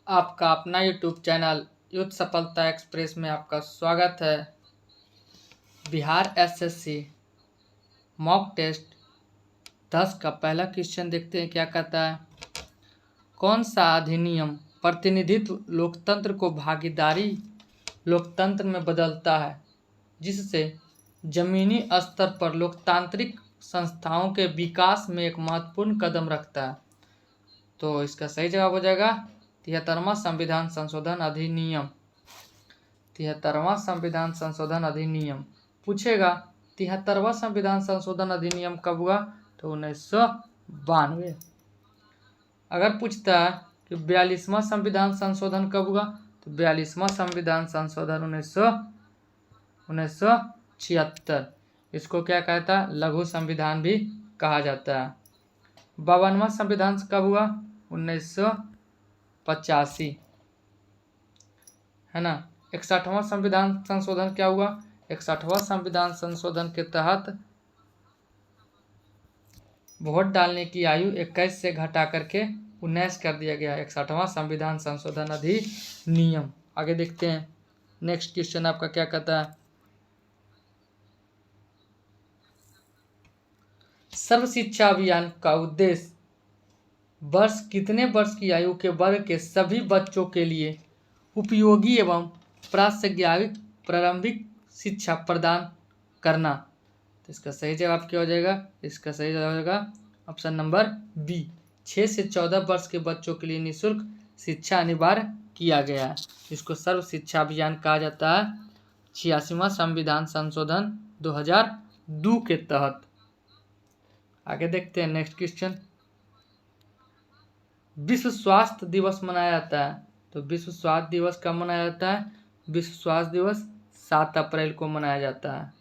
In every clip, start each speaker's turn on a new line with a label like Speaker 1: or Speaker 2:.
Speaker 1: आपका अपना YouTube channel युद्ध सफलता एक्सप्रेस में आपका स्वागत है। बिहार एसएससी मॉक टेस्ट 10 का पहला क्वेश्चन देखते हैं क्या कहता है। कौन सा अधिनियम प्रतिनिधित्व लोकतंत्र को भागीदारी लोकतंत्र में बदलता है, जिससे जमीनी स्तर पर लोकतांत्रिक संस्थाओं के विकास में एक महत्वपूर्ण कदम रखता है। तो इसका सही जवाब हो जाएगा 73वां संविधान संशोधन अधिनियम। 73वां संविधान संशोधन अधिनियम पूछेगा 73वां संविधान संशोधन अधिनियम कब हुआ, तो 1992। अगर पूछता है कि 42वां संविधान संशोधन कब हुआ, तो 42वां संविधान संशोधन 1976। इसको क्या कहता है, लघु संविधान भी कहा जाता है। 52वां संविधान कब हुआ, 1985, है ना। 61वां संविधान संशोधन क्या हुआ, 61वां संविधान संशोधन के तहत वोट डालने की आयु 21 से घटा करके 19 कर दिया गया। 61वां संविधान संशोधन अधिनियम। आगे देखते हैं नेक्स्ट क्वेश्चन आपका क्या कहता है। सर्व शिक्षा अभियान का उद्देश्य कितने वर्ष की आयु के वर्ग के सभी बच्चों के लिए उपयोगी एवं प्रासंगिक प्रारंभिक शिक्षा प्रदान करना। तो इसका सही जवाब क्या हो जाएगा, इसका सही जवाब हो जाएगा ऑप्शन नंबर बी। 6 से 14 वर्ष के बच्चों के लिए निःशुल्क शिक्षा अनिवार्य किया गया है। इसको सर्व शिक्षा अभियान कहा जाता है 86वां संविधान संशोधन 2002 के तहत। आगे देखते हैं नेक्स्ट क्वेश्चन। विश्व स्वास्थ्य दिवस मनाया जाता है, तो विश्व स्वास्थ्य दिवस कब मनाया जाता है, विश्व स्वास्थ्य दिवस 7 अप्रैल को मनाया जाता है।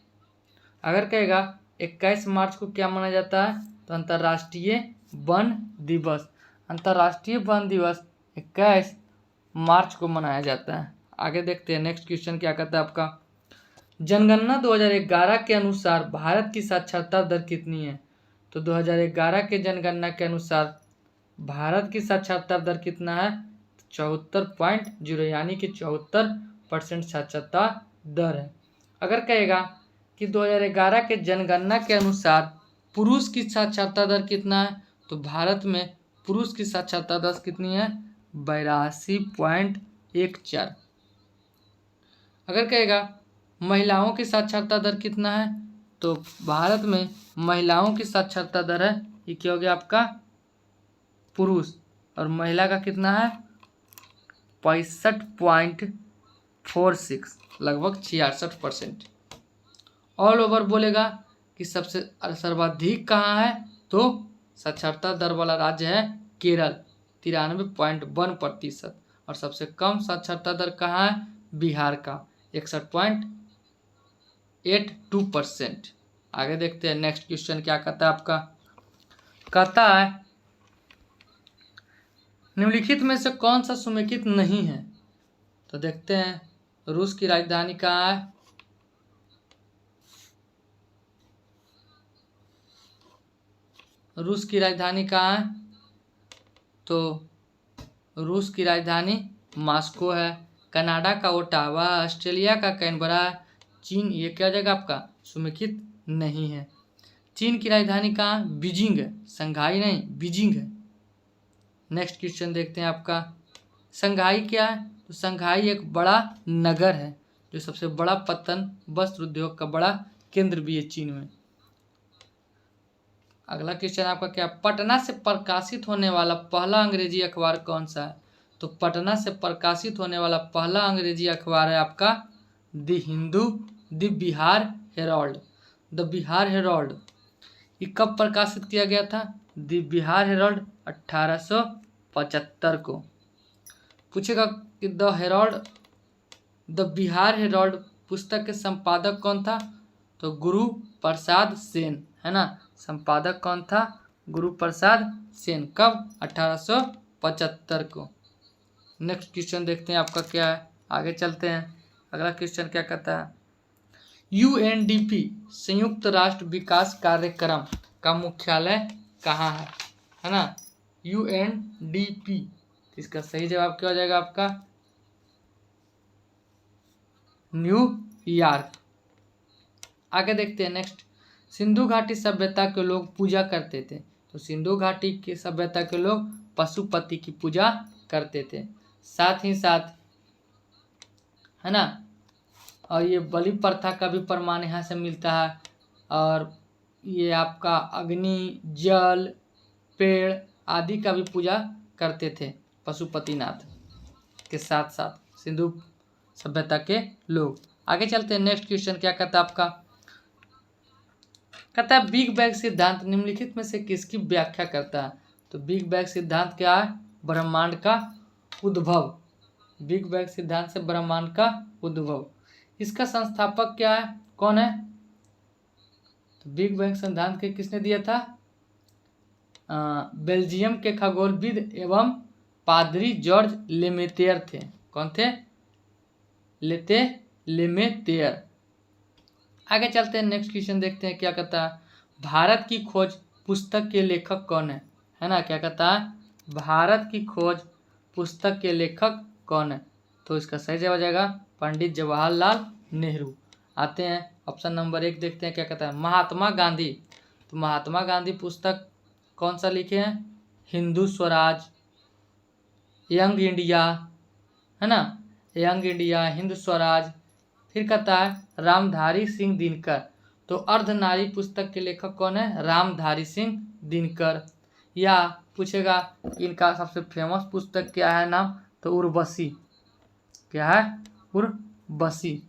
Speaker 1: अगर कहेगा 21 मार्च को क्या मनाया जाता है, तो अंतर्राष्ट्रीय वन दिवस। अंतर्राष्ट्रीय वन दिवस 21 मार्च को मनाया जाता है। आगे देखते हैं नेक्स्ट क्वेश्चन क्या कहता है आपका। जनगणना 2011 के अनुसार भारत की साक्षरता दर कितनी है, तो 2011 के जनगणना के अनुसार भारत की साक्षरता दर कितना है, 74.0 यानी कि 74% साक्षरता दर है। अगर कहेगा कि 2011 के जनगणना के अनुसार पुरुष की साक्षरता दर कितना है, तो भारत में पुरुष की साक्षरता दर कितनी है, 82.14। अगर कहेगा महिलाओं की साक्षरता दर कितना है, तो भारत में महिलाओं की साक्षरता दर है, ये क्या हो गया आपका पुरुष, और महिला का कितना है 65.46, लगभग 66%। ऑल ओवर बोलेगा कि सबसे सर्वाधिक कहाँ है, तो साक्षरता दर वाला राज्य है केरल 93.1%, और सबसे कम साक्षरता दर कहाँ है, बिहार का 61.82%। आगे देखते हैं नेक्स्ट क्वेश्चन क्या कहता है आपका। कहता है निम्नलिखित में से कौन सा समेकित नहीं है, तो देखते हैं रूस की राजधानी कहाँ है, रूस की राजधानी कहाँ है, तो रूस की राजधानी मॉस्को है। कनाडा का ओटावा, ऑस्ट्रेलिया का कैनबरा, चीन, ये क्या जगह आपका समेकित नहीं है। चीन की राजधानी कहाँ, बीजिंग है, संघाई नहीं बीजिंग है। नेक्स्ट क्वेश्चन देखते हैं आपका। संघाई क्या है, तो संघाई एक बड़ा नगर है जो सबसे बड़ा पतन वस्त्र उद्योग का बड़ा केंद्र भी है चीन में। अगला क्वेश्चन आपका क्या, पटना से प्रकाशित होने वाला पहला अंग्रेजी अखबार कौन सा है, तो पटना से प्रकाशित होने वाला पहला अंग्रेजी अखबार है आपका the Hindu, the Bihar Herald. The Bihar Herald ये कब प्रकाशित किया गया था, द बिहार हेराल्ड 1875 को। पूछेगा कि द बिहार हेराल्ड पुस्तक के संपादक कौन था, तो गुरु प्रसाद सेन, है ना। संपादक कौन था, गुरु प्रसाद सेन। कब, 1875 को। नेक्स्ट क्वेश्चन देखते हैं आपका क्या है, आगे चलते हैं। अगला क्वेश्चन क्या कहता है। यूएनडीपी संयुक्त राष्ट्र विकास कार्यक्रम का मुख्यालय कहाँ है ना। यूएनडीपी तो इसका सही जवाब क्या हो जाएगा आपका? न्यूयॉर्क। आगे देखते हैं नेक्स्ट। सिंधु घाटी सभ्यता के लोग पूजा करते थे। तो सिंधु घाटी की सभ्यता के लोग पशुपति की पूजा करते थे। साथ ही साथ है ना, और ये बलि प्रथा का भी प्रमाण यहाँ से मिलता है। और ये आपका अग्नि, जल, पेड़ आदि का भी पूजा करते थे पशुपतिनाथ के साथ साथ सिंधु सभ्यता के लोग। आगे चलते हैं नेक्स्ट क्वेश्चन क्या कहता है आपका? कहता है बिग बैंग सिद्धांत निम्नलिखित में से किसकी व्याख्या करता है? तो बिग बैंग सिद्धांत क्या है? ब्रह्मांड का उद्भव। बिग बैंग सिद्धांत से ब्रह्मांड का उद्भव। इसका संस्थापक क्या है, कौन है? तो बिग बैंग सिद्धांत के किसने दिया था? बेल्जियम के खगोलविद एवं पादरी जॉर्ज लेमेतेयर थे। कौन थे? लेमेतेयर। आगे चलते हैं नेक्स्ट क्वेश्चन देखते हैं क्या कहता है। भारत की खोज पुस्तक के लेखक कौन है ना? क्या कहता है? भारत की खोज पुस्तक के लेखक कौन है? तो इसका सही जवाब हो जाएगा पंडित जवाहरलाल नेहरू। आते हैं ऑप्शन नंबर 1 देखते हैं क्या कहता है। महात्मा गांधी। तो महात्मा गांधी पुस्तक कौन सा लिखे हैं? हिंदू स्वराज, यंग इंडिया, है ना, यंग इंडिया, हिंद स्वराज। फिर कहता है रामधारी सिंह दिनकर। तो अर्धनारी पुस्तक के लेखक कौन है? रामधारी सिंह दिनकर। या पूछेगा इनका सबसे फेमस पुस्तक क्या है नाम? तो उर्वशी। क्या है? उर्वशी।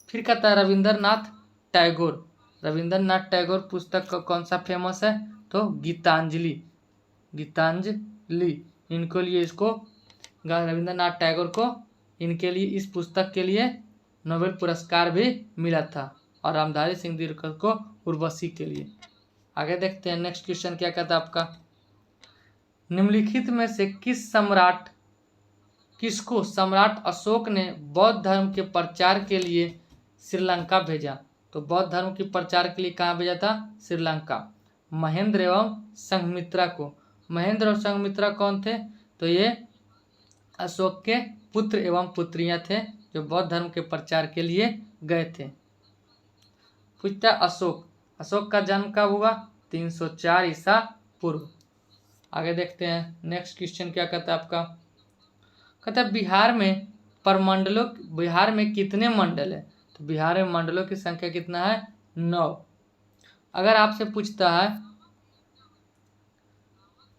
Speaker 1: फिर कहता है रविंद्रनाथ टैगोर। रविंद्रनाथ टैगोर पुस्तक का कौन सा फेमस है? तो गीतांजलि। गीतांजलि इनको लिए इसको रविंद्रनाथ टैगोर को इनके लिए इस पुस्तक के लिए नोबेल पुरस्कार भी मिला था। और रामधारी सिंह दिनकर को उर्वशी के लिए। आगे देखते हैं नेक्स्ट क्वेश्चन क्या कहता है आपका। निम्नलिखित में से किसको सम्राट अशोक ने बौद्ध धर्म के प्रचार के लिए श्रीलंका भेजा? तो बौद्ध धर्म के प्रचार के लिए कहाँ भेजा था? श्रीलंका। महेंद्र एवं संघमित्रा को। महेंद्र और संघमित्रा कौन थे? तो ये अशोक के पुत्र एवं पुत्रियां थे जो बौद्ध धर्म के प्रचार के लिए गए थे। पूछता अशोक का जन्म कब हुआ? 304 ईसा पूर्व। आगे देखते हैं नेक्स्ट क्वेश्चन क्या कहता है आपका। कहता है बिहार में कितने मंडल है? तो बिहार में मंडलों की संख्या कितना है? 9। अगर आपसे पूछता है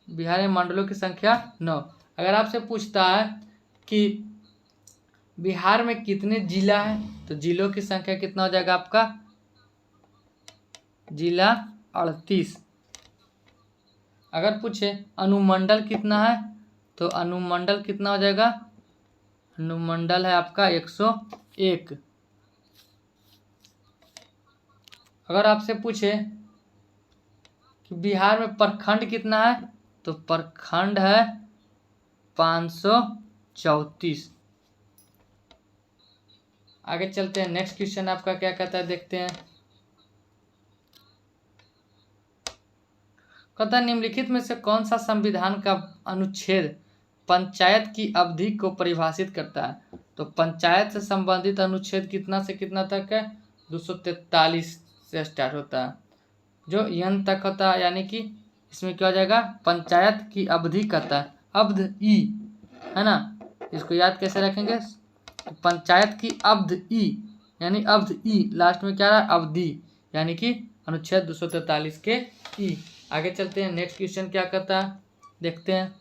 Speaker 1: बिहार में मंडलों की संख्या 9, अगर आपसे पूछता है कि बिहार में कितने जिला है? तो जिलों की संख्या कितना हो जाएगा आपका? जिला 38। अगर पूछे अनुमंडल कितना है? तो अनुमंडल कितना हो जाएगा? अनुमंडल है आपका 101। अगर आपसे पूछे कि बिहार में प्रखंड कितना है? तो प्रखंड है 534। आगे चलते हैं नेक्स्ट क्वेश्चन आपका क्या कहता है देखते हैं। कहता है निम्नलिखित में से कौन सा संविधान का अनुच्छेद पंचायत की अवधि को परिभाषित करता है? तो पंचायत से संबंधित अनुच्छेद कितना से कितना तक है? 243 से स्टार्ट होता है जो यन तक होता है। यानी कि इसमें क्या हो जाएगा? पंचायत की अवधि कहता है, अवधि, है ना। इसको याद कैसे रखेंगे? पंचायत की अवधि यानी अवधि लास्ट में क्या रहा? अवधि, यानी कि अनुच्छेद 243 के ई। आगे चलते हैं नेक्स्ट क्वेश्चन क्या कहता है देखते हैं।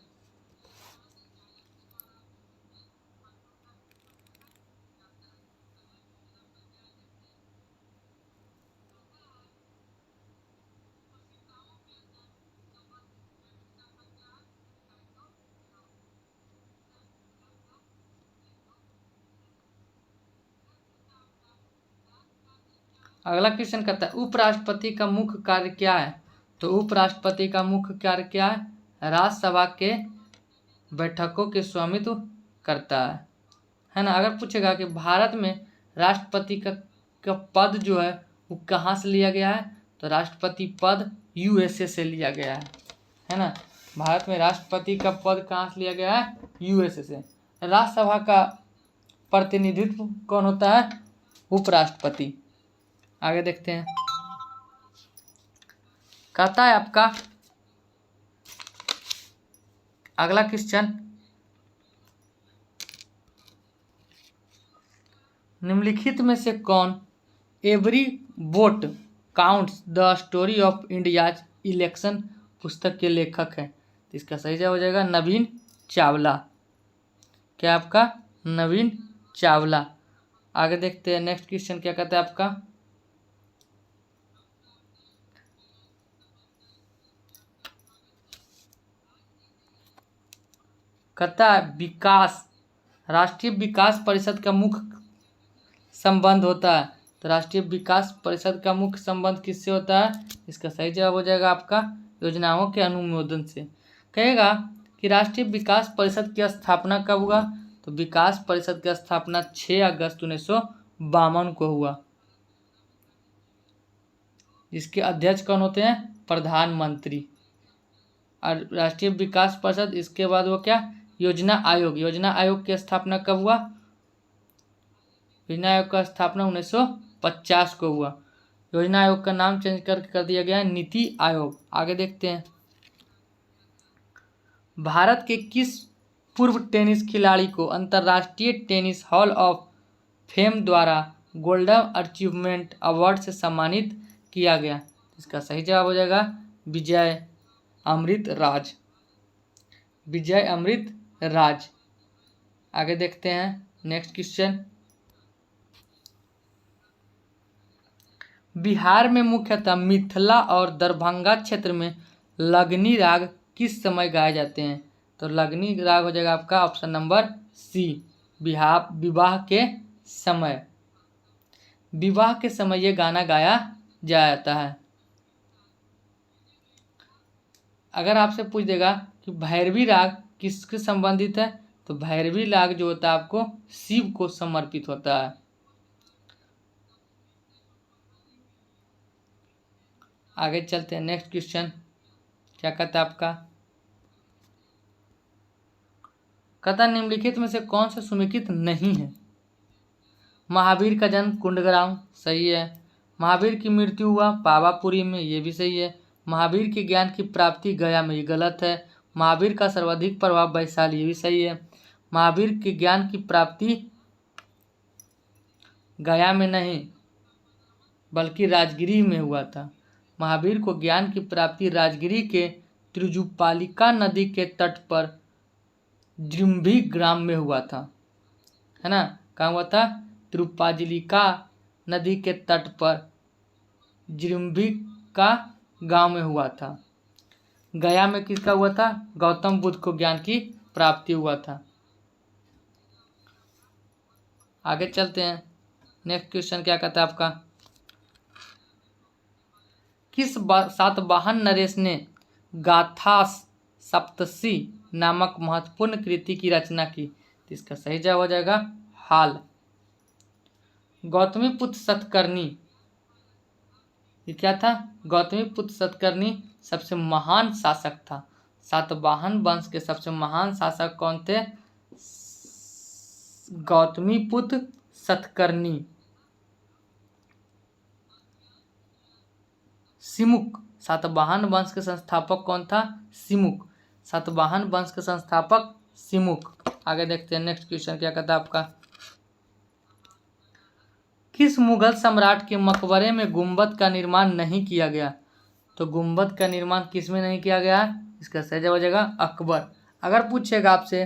Speaker 1: अगला क्वेश्चन कहता है उपराष्ट्रपति का मुख्य कार्य क्या है? तो उपराष्ट्रपति का मुख्य कार्य क्या है? राज्यसभा के बैठकों के स्वामित्व करता है ना। अगर पूछेगा कि भारत में राष्ट्रपति का पद जो है वो कहाँ से लिया गया है? तो राष्ट्रपति पद यूएसए से लिया गया है ना। भारत में राष्ट्रपति का पद कहाँ से लिया गया है? यूएसए से। राज्यसभा का प्रतिनिधित्व कौन होता है? उपराष्ट्रपति। आगे देखते हैं। कहता है आपका अगला क्वेश्चन, निम्नलिखित में से कौन every vote counts the story of India's election पुस्तक के लेखक हैं? तो इसका सही जवाब हो जाएगा नवीन चावला। क्या आपका? नवीन चावला। आगे देखते हैं नेक्स्ट क्वेश्चन क्या कहता है आपका, कहता है विकास, राष्ट्रीय विकास परिषद का मुख्य संबंध होता है। तो राष्ट्रीय विकास परिषद का मुख्य संबंध किससे होता है? इसका सही जवाब हो जाएगा आपका योजनाओं के अनुमोदन से। कहेगा कि राष्ट्रीय विकास परिषद की स्थापना कब हुआ? तो विकास परिषद की स्थापना 6 अगस्त 1952 को हुआ। जिसके अध्यक्ष कौन होते हैं? प्रधानमंत्री। और राष्ट्रीय विकास परिषद इसके बाद वो क्या? योजना आयोग। योजना आयोग की स्थापना कब हुआ? योजना आयोग का स्थापना 1950 को हुआ। योजना आयोग का नाम चेंज कर दिया गया है नीति आयोग। आगे देखते हैं। भारत के किस पूर्व टेनिस खिलाड़ी को अंतर्राष्ट्रीय टेनिस हॉल ऑफ फेम द्वारा गोल्डन अचीवमेंट अवार्ड से सम्मानित किया गया? इसका सही जवाब हो जाएगा विजय अमृत राज। विजय अमृत राज। आगे देखते हैं नेक्स्ट क्वेश्चन, बिहार में मुख्यतः मिथिला और दरभंगा क्षेत्र में लगनी राग किस समय गाए जाते हैं? तो लगनी राग हो जाएगा आपका ऑप्शन नंबर सी, विवाह के समय। विवाह के समय ये गाना गाया जाता है। अगर आपसे पूछ देगा कि भैरवी राग किसके संबंधित है? तो भैरवी राग जो होता है आपको शिव को समर्पित होता है। आगे चलते हैं नेक्स्ट क्वेश्चन क्या कहता है आपका, कहता निम्नलिखित में से कौन सा सुमेलित नहीं है? महावीर का जन्म कुंडग्राम, सही है। महावीर की मृत्यु हुआ पावापुरी में, ये भी सही है। महावीर के ज्ञान की प्राप्ति गया में, ये गलत है। महावीर का सर्वाधिक प्रभाव वैशाली, ये भी सही है। महावीर के ज्ञान की प्राप्ति गया में नहीं बल्कि राजगिरी में हुआ था। महावीर को ज्ञान की प्राप्ति राजगिरी के त्रिजुपालिका नदी के तट पर जृंभी ग्राम में हुआ था, है ना? कहाँ हुआ था? त्रिजुपालिका नदी के तट पर जृंभी का गांव में हुआ था। गया में किसका हुआ था? गौतम बुद्ध को ज्ञान की प्राप्ति हुआ था। आगे चलते हैं नेक्स्ट क्वेश्चन क्या कहता है आपका, किस सातवाहन नरेश ने गाथा सप्तशी नामक महत्वपूर्ण कृति की रचना की? तो इसका सही जवाब हो जाएगा हाल। गौतमीपुत्र सतकर्णी, ये क्या था? गौतमीपुत्र सतकर्णी सबसे महान शासक था। सातवाहन वंश के सबसे महान शासक कौन थे? गौतमीपुत्र सतकर्णी। सिमुक, सातवाहन वंश के संस्थापक कौन था? सिमुक। सातवाहन वंश के संस्थापक सिमुक। आगे देखते हैं नेक्स्ट क्वेश्चन क्या कहता है आपका, किस मुगल सम्राट के मकबरे में गुंबद का निर्माण नहीं किया गया? तो गुंबद का निर्माण किस में नहीं किया गया? इसका सही जवाब हो जाएगा अकबर। अगर पूछेगा आपसे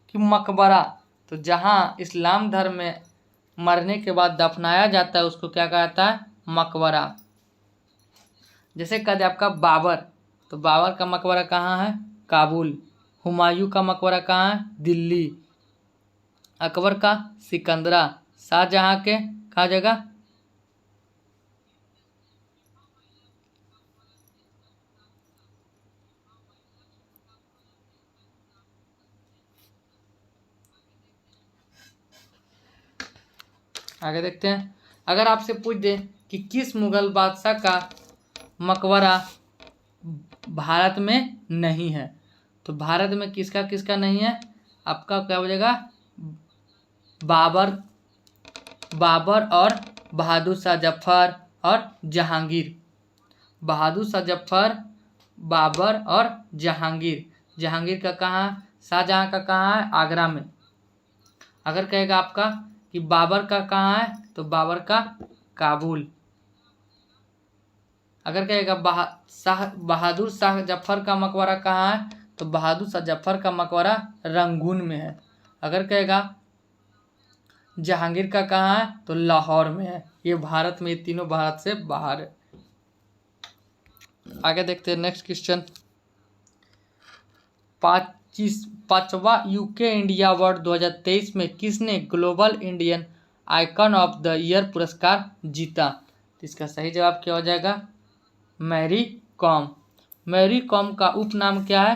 Speaker 1: कि मकबरा, तो जहाँ इस्लाम धर्म में मरने के बाद दफनाया जाता है उसको क्या कहा जाता है? मकबरा। जैसे कह दे आपका बाबर, तो बाबर का मकबरा कहाँ है? काबुल। हुमायूं का मकबरा कहाँ है? दिल्ली। अकबर का सिकंदरा। शाहजहाँ के कहाँ जगह? आगे देखते हैं। अगर आपसे पूछ दे कि किस मुगल बादशाह का मकबरा भारत में नहीं है? तो भारत में किसका किसका नहीं है, आपका क्या हो जाएगा, बाबर और बहादुर शाह जफर और जहांगीर। बहादुर शाह जफर, बाबर और जहांगीर। जहांगीर का कहाँ, शाहजहाँ का कहाँ है, आगरा में। अगर कहेगा आपका कि बाबर का कहाँ है, तो बाबर का काबुल। अगर कहेगा बहादुर शाह जफर का मकबरा कहाँ है, तो बहादुर शाह जफर का मकबरा रंगून में है। अगर कहेगा जहांगीर का कहाँ है, तो लाहौर में है। ये भारत में, ये तीनों भारत से बाहर है। आगे देखते हैं नेक्स्ट क्वेश्चन। 5वां यूके इंडिया अवार्ड 2023 में किसने global Indian icon of the year पुरस्कार जीता? तो इसका सही जवाब क्या हो जाएगा, मैरी कॉम। मैरी कॉम का उपनाम क्या है,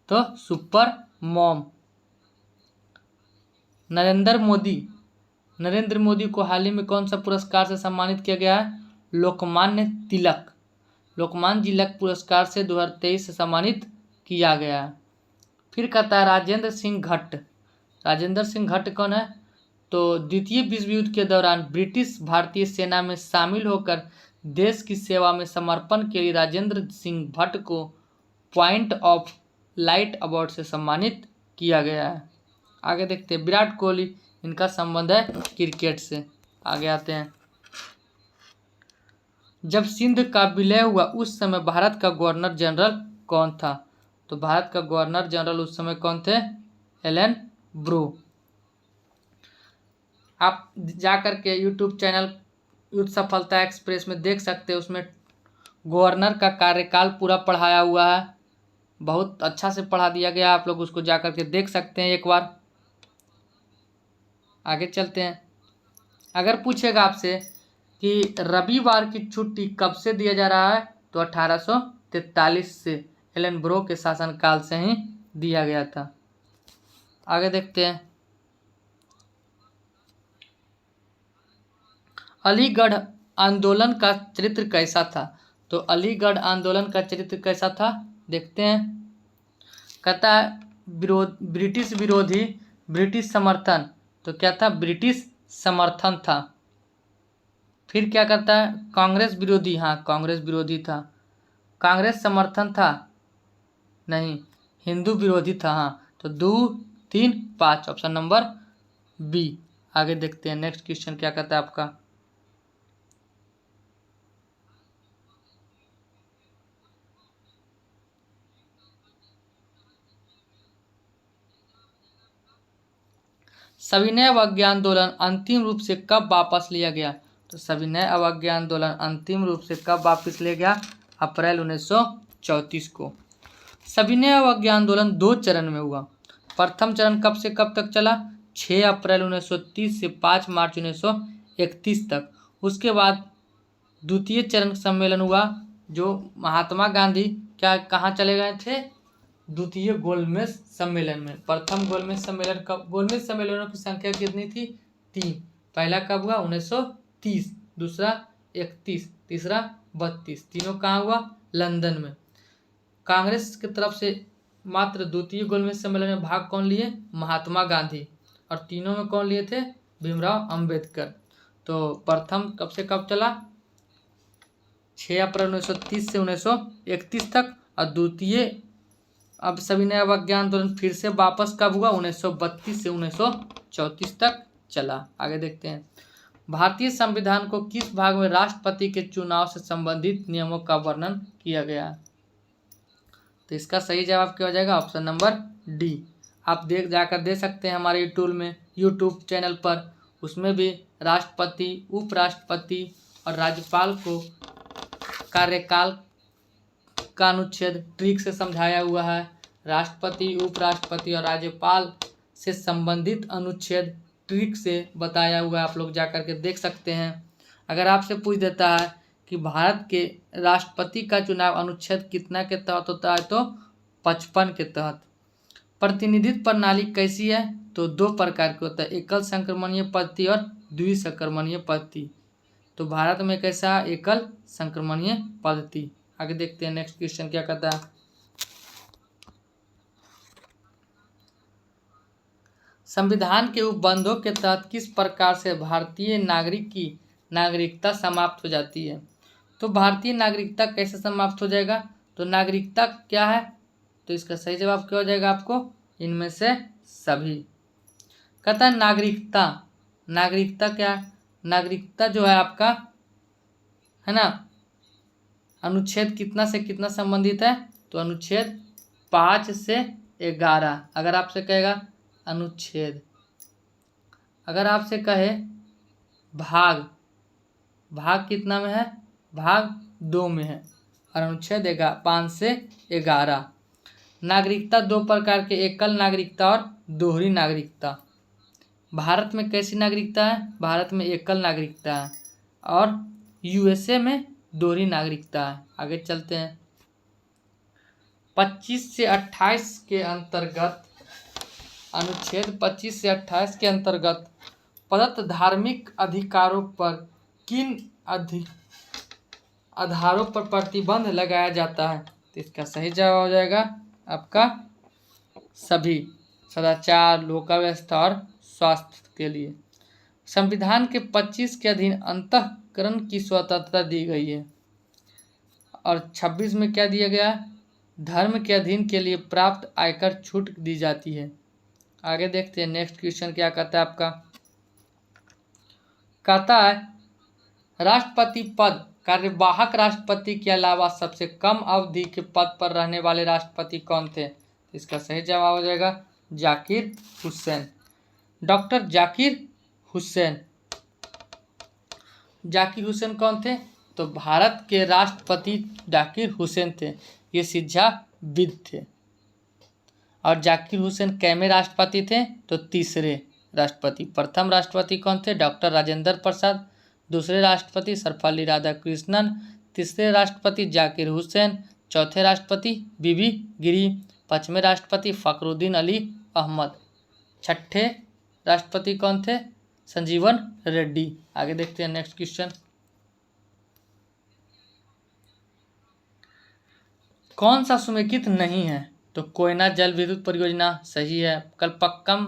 Speaker 1: तो सुपर मॉम। नरेंद्र मोदी को हाल ही में कौन सा पुरस्कार से सम्मानित किया गया है, लोकमान्य तिलक पुरस्कार से 2023 से सम्मानित किया गया है। फिर कहता है राजेंद्र सिंह घट्ट कौन है, तो द्वितीय विश्व युद्ध के दौरान ब्रिटिश भारतीय सेना में शामिल होकर देश की सेवा में समर्पण के लिए राजेंद्र सिंह भट्ट को पॉइंट ऑफ लाइट अवार्ड से सम्मानित किया गया है। आगे देखते हैं, विराट कोहली, इनका संबंध है क्रिकेट से। आगे आते हैं, जब सिंध का विलय हुआ उस समय भारत का गवर्नर जनरल कौन था? तो भारत का गवर्नर जनरल उस समय कौन थे, एलन ब्रू। आप जाकर के यूट्यूब चैनल युद्ध सफलता एक्सप्रेस में देख सकते हैं, उसमें गवर्नर का कार्यकाल पूरा पढ़ाया हुआ है, बहुत अच्छा से पढ़ा दिया गया, आप लोग उसको जाकर के देख सकते हैं एक बार। आगे चलते हैं, अगर पूछेगा आपसे कि रविवार की छुट्टी कब से दिया जा रहा है, तो 1843 से एलन ब्रो के शासनकाल से ही दिया गया था। आगे देखते हैं, अलीगढ़ आंदोलन का चरित्र कैसा था? तो अलीगढ़ आंदोलन का चरित्र कैसा था, देखते हैं। कहता है ब्रिटिश विरोधी, ब्रिटिश समर्थन, तो क्या था, ब्रिटिश समर्थन था। फिर क्या करता है, कांग्रेस विरोधी, हाँ कांग्रेस विरोधी था। कांग्रेस समर्थन था, नहीं, हिंदू विरोधी था, हाँ। तो 2, 3, 5, ऑप्शन नंबर बी। आगे देखते हैं नेक्स्ट क्वेश्चन क्या कहता है आपका, सविनय अवज्ञा आंदोलन अंतिम रूप से कब वापस लिया गया? तो सविनय अवज्ञा आंदोलन अंतिम रूप से कब वापस लिया गया, अप्रैल 1934 को। सविनय अवज्ञा आंदोलन 2 चरण में हुआ। प्रथम चरण कब से कब तक चला, 6 अप्रैल 1930 से 5 मार्च 1931 तक। उसके बाद द्वितीय चरण सम्मेलन हुआ, जो महात्मा गांधी क्या कहाँ चले गए थे, द्वितीय गोलमेज सम्मेलन में। प्रथम गोलमेज सम्मेलन कब, गोलमेज सम्मेलनों की संख्या कितनी थी, 3। पहला कब हुआ, 1930, दूसरा 31, तीसरा 32। तीनों कहाँ हुआ, लंदन में। कांग्रेस की तरफ से मात्र द्वितीय गोलमेज सम्मेलन में भाग कौन लिए, महात्मा गांधी, और तीनों में कौन लिए थे, भीमराव अंबेडकर। तो प्रथम कब से कब चला, 6 अप्रैल 1930 से 1931 तक, और द्वितीय अब सविनय अवज्ञा आंदोलन फिर से वापस कब हुआ, 1932 से 1934 तक चला। आगे देखते हैं, भारतीय संविधान को किस भाग में राष्ट्रपति के चुनाव से संबंधित नियमों का वर्णन किया गया? तो इसका सही जवाब क्या हो जाएगा, ऑप्शन नंबर डी। आप जाकर दे सकते हैं हमारे यूट्यूब चैनल पर, उसमें भी राष्ट्रपति, उपराष्ट्रपति और राज्यपाल को कार्यकाल का अनुच्छेद ट्रिक से समझाया हुआ है। राष्ट्रपति, उपराष्ट्रपति और राज्यपाल से संबंधित अनुच्छेद ट्रिक से बताया हुआ है, आप लोग जाकर के देख सकते हैं। अगर आपसे पूछ देता है कि भारत के राष्ट्रपति का चुनाव अनुच्छेद कितना के तहत होता है, तो 55 के तहत। प्रतिनिधित्व प्रणाली कैसी है, तो 2 प्रकार की होता है, एकल संक्रमणीय पद्धति और द्विसंक्रमणीय पद्धति। तो भारत में कैसा, एकल संक्रमणीय पद्धति। आगे देखते हैं नेक्स्ट क्वेश्चन क्या कहता है, संविधान के उपबंधों के तहत किस प्रकार से भारतीय नागरिक की नागरिकता समाप्त हो जाती है? तो भारतीय नागरिकता कैसे समाप्त हो जाएगा? तो नागरिकता क्या है? तो इसका सही जवाब क्या हो जाएगा आपको? इनमें से सभी। कहता है नागरिकता, नागरिकता क्या है? नागरिकता जो है आपका, है ना, अनुच्छेद कितना से कितना संबंधित है? तो अनुच्छेद 5 से 11। अगर आपसे कहेगा अनुच्छेद, अगर आपसे कहे भाग, भाग कितना में है? भाग 2 में है। और अनुच्छेद 5 से 11। नागरिकता दो प्रकार के, एकल नागरिकता और दोहरी नागरिकता। भारत में कैसी नागरिकता है? भारत में एकल नागरिकता है और यूएसए में दोहरी नागरिकता है। आगे चलते हैं। 25 से 28 के अंतर्गत, अनुच्छेद 25 से 28 के अंतर्गत प्रदत्त धार्मिक अधिकारों पर किन आधारों पर प्रतिबंध लगाया जाता है? तो इसका सही जवाब हो जाएगा आपका सभी। सदाचार, लोका व्यवस्था और स्वास्थ्य के लिए। संविधान के 25 के अधीन अंतःकरण की स्वतंत्रता दी गई है और 26 में क्या दिया गया है? धर्म के अधीन के लिए प्राप्त आयकर छूट दी जाती है। आगे देखते हैं नेक्स्ट क्वेश्चन क्या कहता है आपका। कहता है राष्ट्रपति पद, कार्यवाहक राष्ट्रपति के अलावा सबसे कम अवधि के पद पर रहने वाले राष्ट्रपति कौन थे? इसका सही जवाब हो जाएगा जाकिर हुसैन, डॉक्टर जाकिर हुसैन। जाकिर हुसैन कौन थे? तो भारत के राष्ट्रपति जाकिर हुसैन थे, ये शिक्षाविद थे। और जाकिर हुसैन कैमे राष्ट्रपति थे? तो तीसरे राष्ट्रपति। प्रथम राष्ट्रपति कौन थे? डॉक्टर राजेंद्र प्रसाद। दूसरे राष्ट्रपति सर्वपल्ली राधाकृष्णन। तीसरे राष्ट्रपति जाकिर हुसैन। चौथे राष्ट्रपति बीबी गिरी। पांचवें राष्ट्रपति फखरुद्दीन अली अहमद। छठे राष्ट्रपति कौन थे? संजीवन रेड्डी। आगे देखते हैं नेक्स्ट क्वेश्चन। कौन सा समेकित नहीं है? तो कोयना जल विद्युत परियोजना सही है। कलपक्कम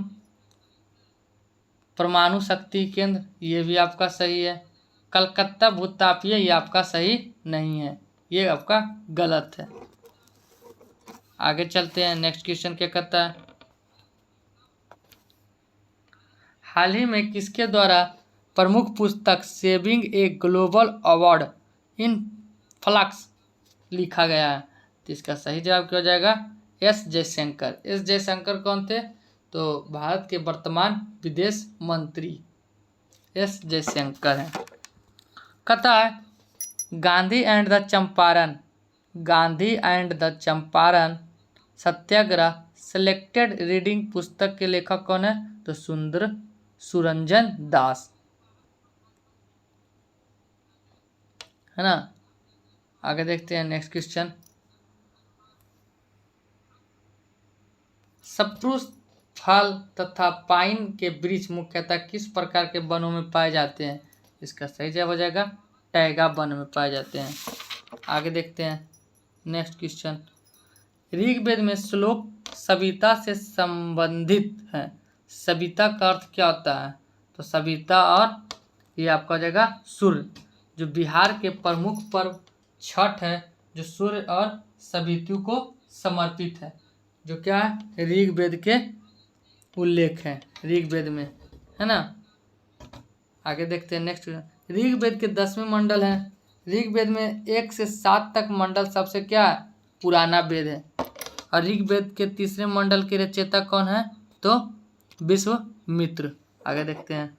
Speaker 1: परमाणु शक्ति केंद्र, ये भी आपका सही है। कलकत्ता भूतापीय, ये आपका सही नहीं है, ये आपका गलत है। आगे चलते हैं नेक्स्ट क्वेश्चन क्या कहता है। हाल ही में किसके द्वारा प्रमुख पुस्तक saving a global award in flux लिखा गया है? तो इसका सही जवाब क्या हो जाएगा? एस जयशंकर। एस जयशंकर कौन थे? तो भारत के वर्तमान विदेश मंत्री एस जयशंकर हैं। कहता है Gandhi and the Champaran, Gandhi and the Champaran Satyagraha selected reading पुस्तक के लेखक कौन है? तो सुरंजन दास, है ना। आगे देखते हैं नेक्स्ट क्वेश्चन। सप्रूस फल तथा पाइन के वृक्ष मुख्यतः किस प्रकार के वनों में पाए जाते हैं? इसका सही जवाब हो जाएगा टैगा वन में पाए जाते हैं। आगे देखते हैं नेक्स्ट क्वेश्चन। ऋग्वेद में श्लोक सविता से संबंधित है। सविता का अर्थ क्या होता है? तो सविता और ये आपका हो जाएगा सूर्य। जो बिहार के प्रमुख पर्व छठ है, जो सूर्य और सवितु को समर्पित है, जो क्या है ऋग्वेद के उल्लेख है ऋग्वेद में, है ना। आगे देखते हैं नेक्स्ट। ऋग्वेद के 10वें मंडल है। ऋग्वेद में 1 से 7 तक मंडल सबसे क्या है? पुराना वेद है। और ऋग्वेद के 3रे मंडल के रचयिता कौन है? तो विश्वामित्र। आगे देखते हैं।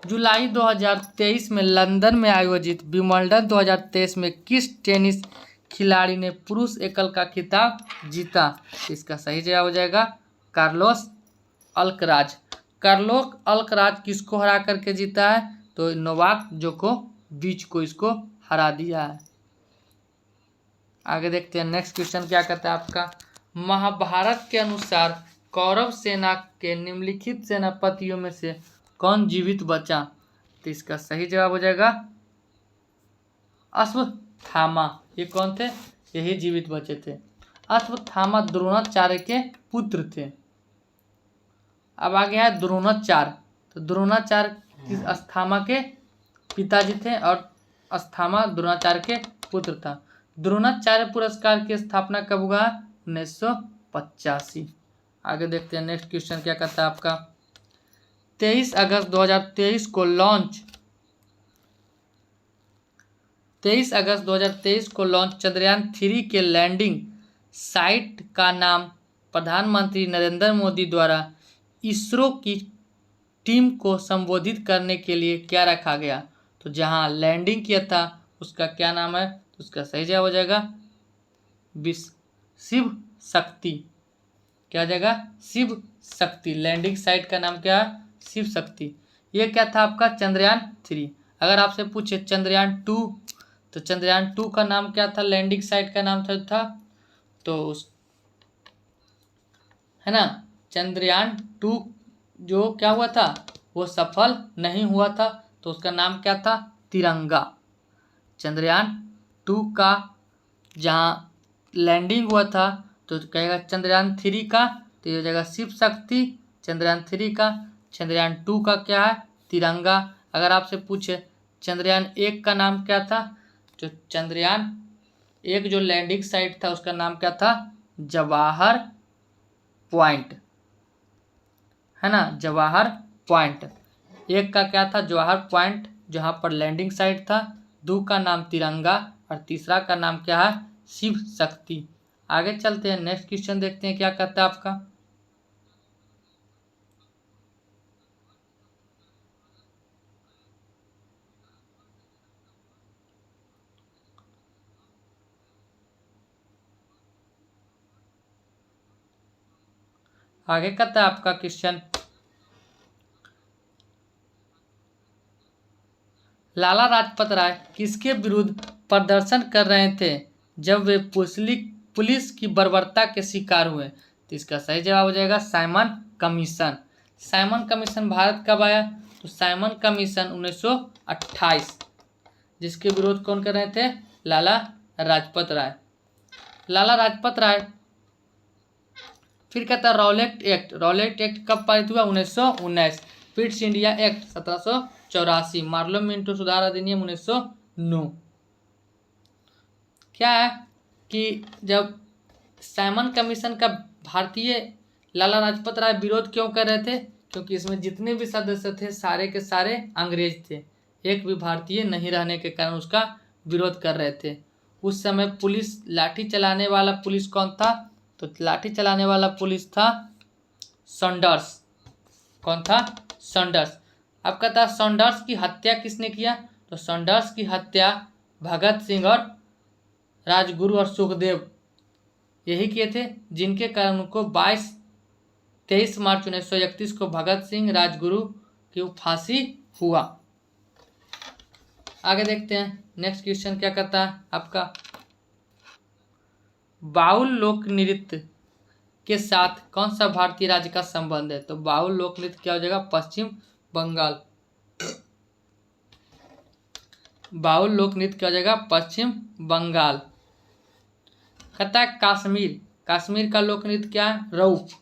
Speaker 1: जुलाई 2023 में लंदन में आयोजित विंबलडन 2023 में किस टेनिस खिलाड़ी ने पुरुष एकल का खिताब जीता? इसका सही जवाब हो जाएगा कार्लोस अल्कराज। कार्लोस अल्कराज किसको हरा करके जीता है? तो नोवाक जोकोविच को इसको हरा दिया है। आगे देखते हैं नेक्स्ट क्वेश्चन क्या कहता है आपका। महाभारत के अनुसार कौरव सेना के निम्नलिखित सेनापतियों में से कौन जीवित बचा? तो इसका सही जवाब हो जाएगा अश्वत्थामा। ये कौन थे? यही जीवित बचे थे। अश्वत्थामा द्रोणाचार्य के पुत्र थे। अब आ गया है द्रोणाचार्य। तो द्रोणाचार्य किस अस्थामा के पिताजी थे और अस्थामा द्रोणाचार्य के पुत्र था। द्रोणाचार्य पुरस्कार की स्थापना कब हुआ? 1985। आगे देखते हैं नेक्स्ट क्वेश्चन क्या कहता है आपका। 23 अगस्त 2023 को लॉन्च 23 अगस्त 2023 को लॉन्च चंद्रयान 3 के लैंडिंग साइट का नाम प्रधानमंत्री नरेंद्र मोदी द्वारा इसरो की टीम को संबोधित करने के लिए क्या रखा गया? तो जहां लैंडिंग किया था उसका क्या नाम है? तो उसका सही जवाब हो जाएगा शिव शक्ति। क्या हो जाएगा? शिव शक्ति। लैंडिंग साइट का नाम क्या है? शिव शक्ति। ये क्या था आपका? चंद्रयान 3। अगर आपसे पूछे चंद्रयान 2, तो चंद्रयान 2 का नाम क्या था? लैंडिंग साइट का नाम था तो है ना, चंद्रयान 2 जो क्या हुआ था वो सफल नहीं हुआ था, तो उसका नाम क्या था? तिरंगा। चंद्रयान 2 का जहाँ लैंडिंग हुआ था तो कहेगा चंद्रयान 3 का, तो ये हो जाएगा शिव शक्ति। चंद्रयान 3 का। चंद्रयान 2 का क्या है? तिरंगा। अगर आपसे पूछे चंद्रयान 1 का नाम क्या था, तो चंद्रयान 1 जो लैंडिंग साइट था उसका नाम क्या था? जवाहर पॉइंट, है ना, जवाहर पॉइंट। 1 का क्या था? जवाहर पॉइंट, जहाँ पर लैंडिंग साइट था। 2 का नाम तिरंगा और तीसरा का नाम क्या है? शिव शक्ति। आगे चलते हैं, नेक्स्ट क्वेश्चन देखते हैं क्या कहता है आपका। आगे कहता है आपका क्वेश्चन, लाला लाजपत राय किसके विरुद्ध प्रदर्शन कर रहे थे जब वे पुलिस की बर्बरता के शिकार हुए? तो इसका सही जवाब हो जाएगा Simon commission. Simon commission Bharat कब आया? तो साइमन कमीशन 1928। जिसके विरोध कौन कर रहे थे? लाला लाजपत राय। लाला लाजपत राय। फिर कहता है रॉलेट एक्ट। रॉलेट एक्ट कब पारित हुआ? 1919। Pitt's India Act 1784। Morley Minto सुधार अधिनियम 1909। क्या है कि जब साइमन कमीशन का भारतीय लाला लाजपत राय विरोध क्यों कर रहे थे? क्योंकि इसमें जितने भी सदस्य थे सारे के सारे अंग्रेज थे, एक भी भारतीय नहीं रहने के कारण उसका विरोध कर रहे थे। उस समय पुलिस लाठी चलाने वाला पुलिस कौन था? तो लाठी चलाने वाला पुलिस था सॉन्डर्स। कौन था? सॉन्डर्स। अब कहता है सॉन्डर्स की हत्या किसने किया? तो सॉन्डर्स की हत्या भगत सिंह और राजगुरु और सुखदेव यही किए थे, जिनके कारण उनको 23 मार्च 1931 को भगत सिंह राजगुरु की फांसी हुआ। आगे देखते हैं नेक्स्ट क्वेश्चन क्या कहता है आपका। बाउल लोक नृत्य के साथ कौन सा भारतीय राज्य का संबंध है? तो बाउल लोक नृत्य क्या हो जाएगा? पश्चिम बंगाल। बाउल लोक नृत्य क्या हो जाएगा? पश्चिम बंगाल। कहता है कश्मीर। कश्मीर का लोक नृत्य क्या है? रऊफ।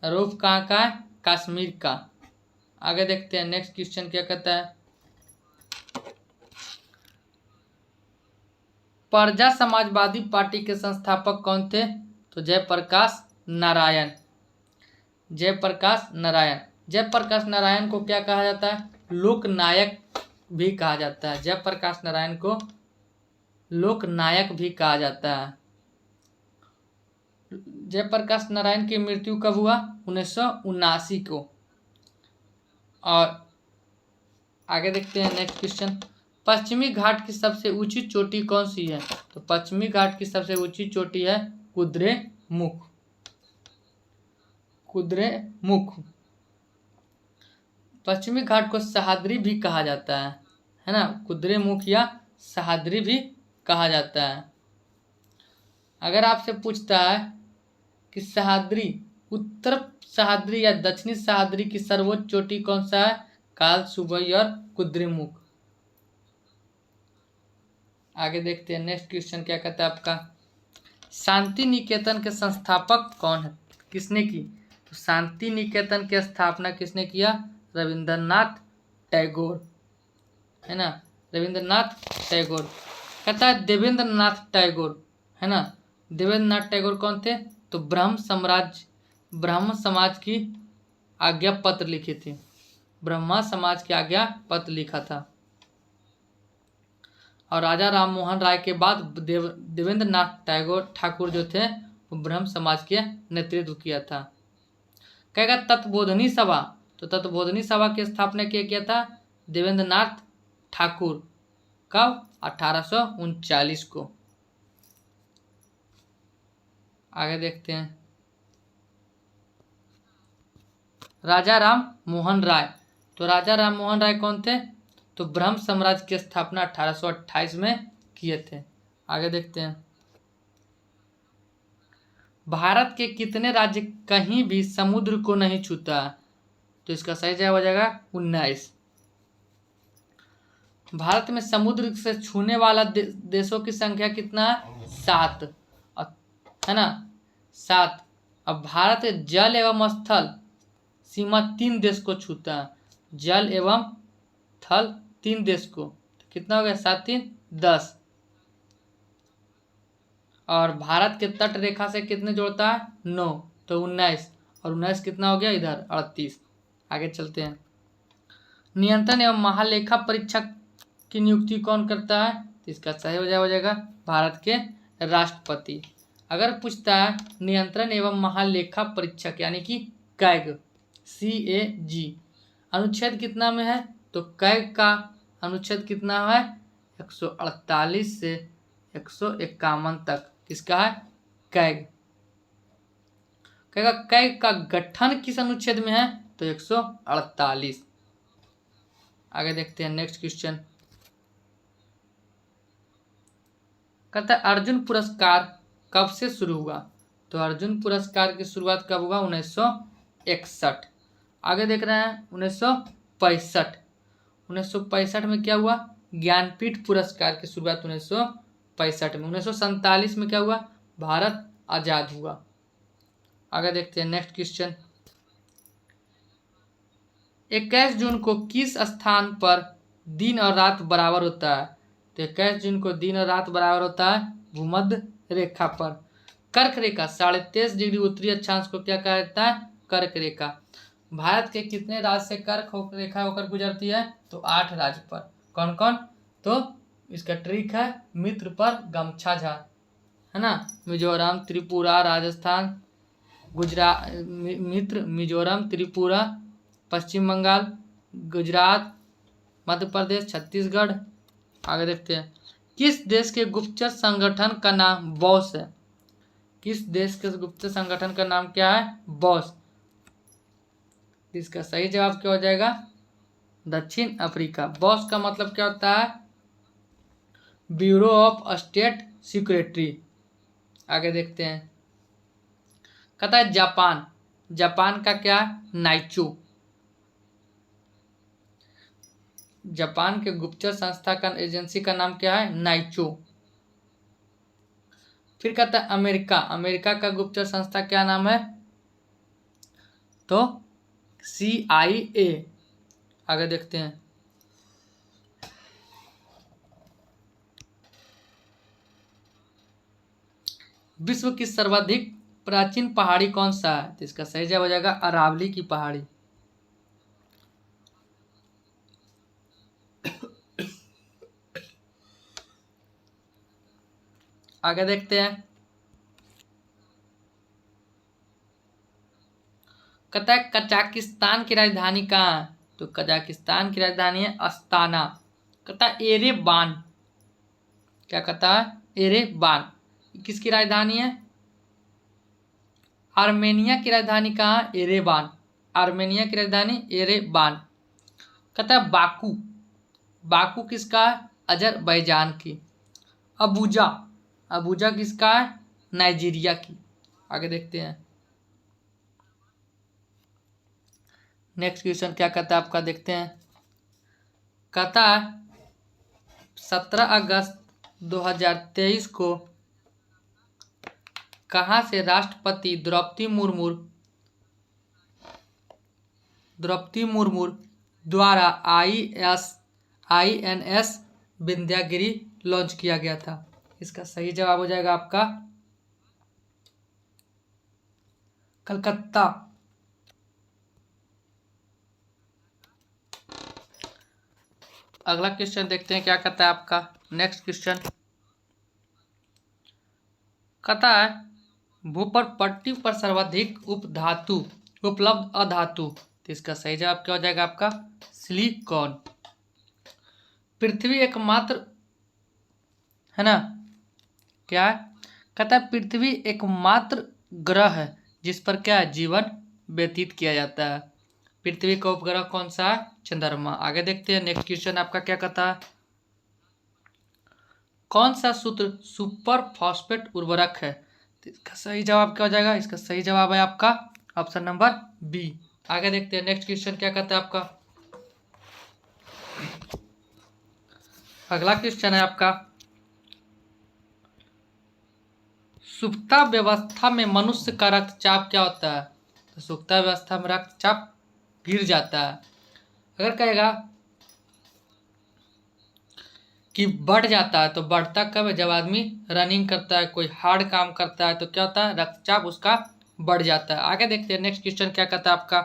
Speaker 1: रऊफ कहाँ का है? कश्मीर का। आगे देखते हैं नेक्स्ट क्वेश्चन क्या कहता है। प्रजा समाजवादी पार्टी के संस्थापक कौन थे? तो जयप्रकाश नारायण। जयप्रकाश नारायण। जयप्रकाश नारायण को क्या कहा जाता है? लोक नायक भी कहा जाता है। जयप्रकाश नारायण को लोक नायक भी कहा जाता है। जयप्रकाश नारायण की मृत्यु कब हुआ? 1979 को। और आगे देखते हैं नेक्स्ट क्वेश्चन। पश्चिमी घाट की सबसे ऊंची चोटी कौन सी है? तो पश्चिमी घाट की सबसे ऊंची चोटी है कुद्रेमुख। कुद्रेमुख। पश्चिमी घाट को सह्याद्री भी कहा जाता है ना, कुद्रेमुख या सह्याद्री भी कहा जाता है। अगर आपसे पूछता है कि सह्याद्री, उत्तर सह्याद्री या दक्षिणी सह्याद्री की सर्वोच्च चोटी कौन सा है? कालसुबई और कुद्रेमुख। आगे देखते हैं नेक्स्ट क्वेश्चन क्या कहता है आपका। शांति निकेतन के संस्थापक कौन है? किसने की? तो शांति निकेतन की स्थापना किसने किया? रविंद्रनाथ टैगोर, है ना, रविंद्रनाथ टैगोर। कहता है देवेंद्रनाथ टैगोर, है ना, देवेंद्रनाथ टैगोर कौन थे? तो ब्राह्मण समाज की आज्ञा पत्र लिखी थी, ब्रह्मा समाज की आज्ञा पत्र लिखा था। और राजा राम मोहन राय के बाद देवेंद्रनाथ टैगोर ठाकुर जो थे वो ब्रह्म समाज के नेतृत्व किया था। कहेगा तत्बोधनी सभा, तो तत्बोधनी सभा की स्थापना किया गया था देवेंद्रनाथ ठाकुर, कब? 1839 को। आगे देखते हैं। राजा राम मोहन राय, तो राजा राम मोहन राय कौन थे? तो ब्रह्म साम्राज्य की स्थापना 1828 में किए थे। आगे देखते हैं। भारत के कितने राज्य कहीं भी समुद्र को नहीं छूता? तो इसका सही जवाब हो जाएगा 19। भारत में समुद्र से छूने वाला देशों की संख्या कितना है? 7, है ना, 7। अब भारत जल एवं स्थल सीमा 3 देश को छूता है, जल एवं थल 3 देश को, तो कितना हो गया? 7 3 10। और भारत के तट रेखा से कितने जोड़ता है? 9, तो 19, और 19 कितना हो गया इधर? 38। आगे चलते हैं। नियंत्रण एवं महालेखा परीक्षक की नियुक्ति कौन करता है? तो इसका सही हो जाएगा भारत के राष्ट्रपति। अगर पूछता है नियंत्रण एवं महालेखा परीक्षक यानी कि कैग, CAG, अनुच्छेद कितना में है? तो कैग का अनुच्छेद कितना है? 148 से 151 तक किसका है? कैग। कहेगा कैग का गठन किस अनुच्छेद में है? तो 148। आगे देखते हैं नेक्स्ट क्वेश्चन। कहता है अर्जुन पुरस्कार कब से शुरू हुआ? तो अर्जुन पुरस्कार की शुरुआत कब हुआ? 1961। आगे देख रहे हैं 1965। 1965 में क्या हुआ? ज्ञानपीठ पुरस्कार की शुरुआत 1965 में। 1947 में क्या हुआ? भारत आजाद हुआ। आगे देखते हैं नेक्स्ट क्वेश्चन। 21 जून को किस स्थान पर दिन और रात बराबर होता है? तो 21 जून को दिन और रात बराबर होता है भूमध्य रेखा पर। कर्क रेखा 23.5 डिग्री उत्तरी अक्षांश को क्या कहा जाता है? कर्क रेखा। भारत के कितने राज्य से कर्क रेखा होकर गुजरती है? तो 8 राज्य पर। कौन कौन? तो इसका ट्रिक है मित्र पर गमछा झाड़, है ना, मिजोरम, त्रिपुरा, राजस्थान, गुजरात, मित्र मिजोरम, त्रिपुरा, पश्चिम बंगाल, गुजरात, मध्य प्रदेश, छत्तीसगढ़। आगे देखते हैं। किस देश के गुप्तचर संगठन का नाम बॉस है? किस देश के गुप्तचर संगठन का नाम क्या है? बॉस। इसका सही जवाब क्या हो जाएगा? दक्षिण अफ्रीका। बॉस का मतलब क्या होता है? Bureau of state security. आगे देखते हैं। कहता है जापान, जापान का क्या? नाइचू। जापान के गुप्तचर संस्था का एजेंसी का नाम क्या है? नाइचो। फिर कहता है अमेरिका, अमेरिका का गुप्तचर संस्था क्या नाम है? तो CIA। आगे देखते हैं। विश्व की सर्वाधिक प्राचीन पहाड़ी कौन सा है? तो इसका सही जवाब हो जाएगा अरावली की पहाड़ी। आगे देखते हैं। कहता है कजाकिस्तान की राजधानी कहाँ है? तो कजाकिस्तान की राजधानी है अस्ताना। कहता है एरेबान, क्या कहता है? एरेबान किसकी राजधानी है? आर्मेनिया की राजधानी कहाँ? एरेबान। आर्मेनिया की राजधानी एरेबान। कहता है बाकू, बाकू किसका है? अजरबैजान की। अबूजा, अबूजा किसका है? नाइजीरिया की। आगे देखते हैं। नेक्स्ट क्वेश्चन क्या कहता है आपका, देखते हैं। कहता है 17 अगस्त 2023 को कहाँ से राष्ट्रपति द्रौपदी मुर्मू द्रौपदी मुर्मू द्वारा INS विंध्यागिरी लॉन्च किया गया था? इसका सही जवाब हो जाएगा आपका कलकत्ता। अगला क्वेश्चन देखते हैं क्या कहता है आपका। नेक्स्ट क्वेश्चन कहता है भूपर पट्टी पर सर्वाधिक उपधातु उपलब्ध अधातु, तो इसका सही जवाब क्या हो जाएगा आपका सिलिकॉन। पृथ्वी एकमात्र है ना, क्या है कहता है पृथ्वी एकमात्र ग्रह है जिस पर क्या है जीवन व्यतीत किया जाता है। पृथ्वी का उपग्रह कौन सा है? चंद्रमा। आगे देखते हैं नेक्स्ट क्वेश्चन आपका क्या कहता है। कौन सा सूत्र सुपर फॉस्फेट उर्वरक है? तो इसका सही जवाब क्या हो जाएगा? इसका सही जवाब है आपका ऑप्शन नंबर बी। आगे देखते हैं नेक्स्ट क्वेश्चन क्या कहता है आपका। अगला क्वेश्चन है आपका सुप्ता व्यवस्था में मनुष्य का रक्तचाप क्या होता है? तो सुप्ता व्यवस्था में रक्तचाप गिर जाता है। अगर कहेगा कि बढ़ जाता है तो बढ़ता कब है? जब आदमी रनिंग करता है, कोई हार्ड काम करता है तो क्या होता है? रक्तचाप उसका बढ़ जाता है। आगे देखते हैं नेक्स्ट क्वेश्चन क्या कहता है आपका।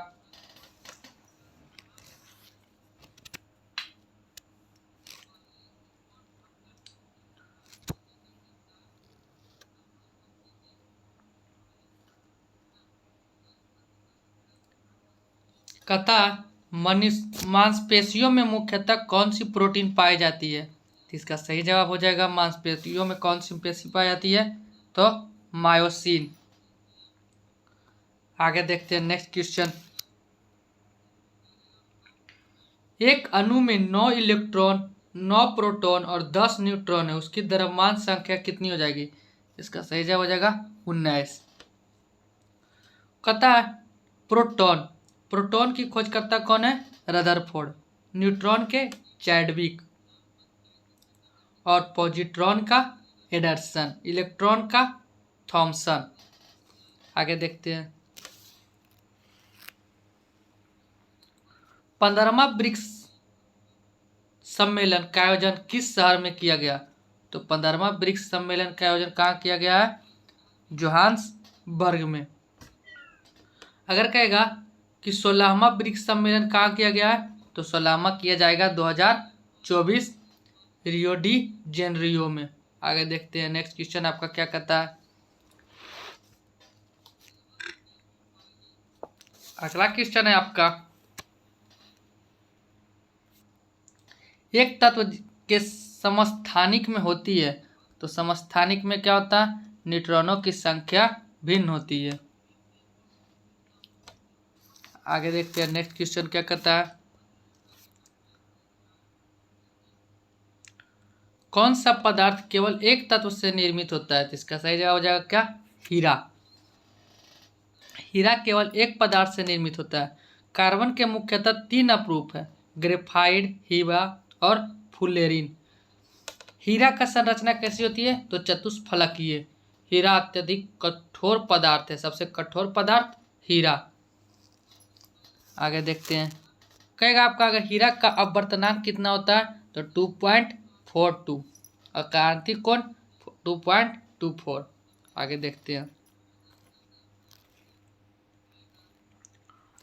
Speaker 1: कहता मांसपेशियों में मुख्यतः कौन सी प्रोटीन पाई जाती है? तो इसका सही जवाब हो जाएगा मांसपेशियों में कौन सी पेशी पाई जाती है? तो मायोसिन। आगे देखते हैं नेक्स्ट क्वेश्चन। एक अणु में 9 इलेक्ट्रॉन 9 प्रोटॉन और 10 न्यूट्रॉन है, उसकी द्रव्यमान संख्या कितनी हो जाएगी? इसका सही जवाब हो जाएगा 19। कहता है प्रोटॉन प्रोटॉन की खोजकर्ता कौन है? रदरफोर्ड। न्यूट्रॉन के चैडविक और पॉजिट्रॉन का एंडरसन, इलेक्ट्रॉन का थॉमसन। आगे देखते हैं 15वां ब्रिक्स सम्मेलन का आयोजन किस शहर में किया गया? तो 15वां ब्रिक्स सम्मेलन का आयोजन कहाँ किया गया है? जोहान्सबर्ग में। अगर कहेगा कि 16वां ब्रिक्स सम्मेलन कहाँ किया गया है? तो 16वां किया जाएगा 2024 रियो डी जेनरियो में। आगे देखते हैं नेक्स्ट क्वेश्चन आपका क्या कहता है। अगला क्वेश्चन है आपका एक तत्व के समस्थानिक में होती है, तो समस्थानिक में क्या होता है? न्यूट्रॉनों की संख्या भिन्न होती है। आगे देखते हैं नेक्स्ट क्वेश्चन क्या कहता है। कौन सा पदार्थ केवल एक तत्व से निर्मित होता है? तो इसका सही जवाब हो जाएगा क्या? हीरा। हीरा केवल एक पदार्थ से निर्मित होता है। कार्बन के मुख्यतः 3 अपरूप है, ग्रेफाइट, हीरा और फुलेरिन। हीरा का संरचना कैसी होती है? तो चतुष्फलकीय। हीरा अत्यधिक कठोर पदार्थ है, सबसे कठोर पदार्थ हीरा। आगे देखते हैं कहेगा आपका अगर हीरा का अपवर्तनांक कितना होता है? तो 2.42 और क्रांतिक कोण 2.24। आगे देखते हैं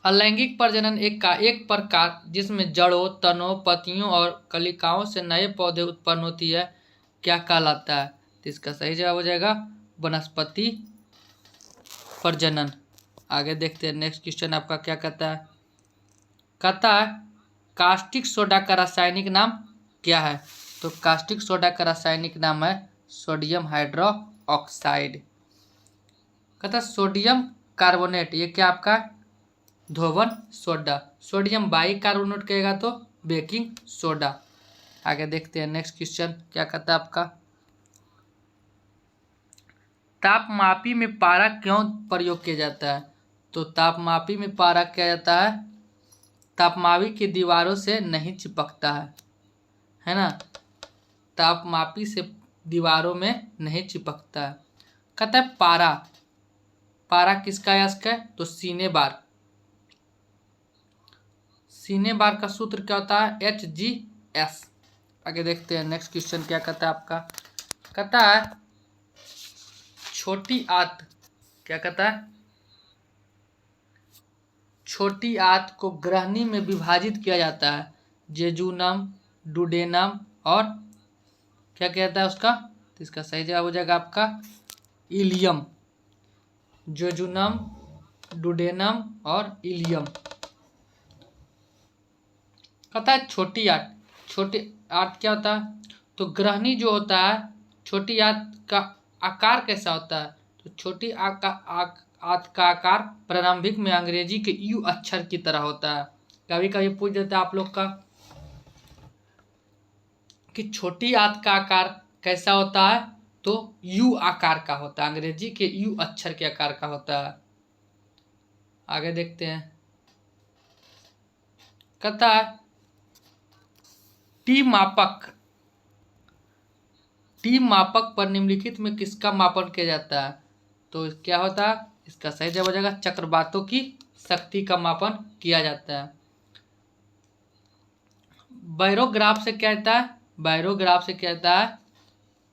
Speaker 1: अलैंगिक प्रजनन एक प्रकार जिसमें जड़ों, तनों, पत्तियों और कलिकाओं से नए पौधे उत्पन्न होती है क्या कहलाता है? तो इसका सही जवाब हो जाएगा वनस्पति प्रजनन। आगे देखते हैं नेक्स्ट क्वेश्चन आपका क्या कहता है। कहता है कास्टिक सोडा का रासायनिक नाम क्या है? तो कास्टिक सोडा का रासायनिक नाम है सोडियम हाइड्रोक्साइड। कहता है सोडियम कार्बोनेट ये क्या आपका धोवन सोडा। सोडियम बाई कार्बोनेट कहेगा तो बेकिंग सोडा। आगे देखते हैं नेक्स्ट क्वेश्चन क्या कहता है आपका। तापमापी में पारा क्यों प्रयोग किया जाता है? तो तापमापी में पारा किया जाता है तापमापी की दीवारों से नहीं चिपकता है ना, तापमापी से दीवारों में नहीं चिपकता है। कहता है पारा पारा किसका अयस्क है? तो सीने बार। सीने बार का सूत्र क्या होता है? HGS। आगे देखते हैं नेक्स्ट क्वेश्चन क्या कहता है आपका। कहता है छोटी आंत, क्या कहता है? छोटी आंत को ग्रहणी में विभाजित किया जाता है। जेजुनम, डुडेनम और क्या कहता है उसका? तो इसका सही जवाब हो जाएगा आपका इलियम। जेजुनम, डुडेनम और इलियम। कहता है छोटी आंत क्या होता है? तो ग्रहणी जो होता है, छोटी आंत का आकार कैसा होता है? तो छोटी आंत का आकार प्रारंभिक में अंग्रेजी के यू अक्षर की तरह होता है। कभी कभी पूछ देता है आप लोग का कि छोटी आंत का आकार कैसा होता है? तो यू आकार का होता है, अंग्रेजी के यू अक्षर के आकार का होता है। आगे देखते हैं। कहता है टी मापक पर निम्नलिखित में किसका मापन किया जाता है? तो क्या होता है? इसका सही जवाब हो जाएगा चक्रवातों की शक्ति का मापन किया जाता है। बायरोग्राफ से क्या होता है? बायरोग्राफ से क्या होता है?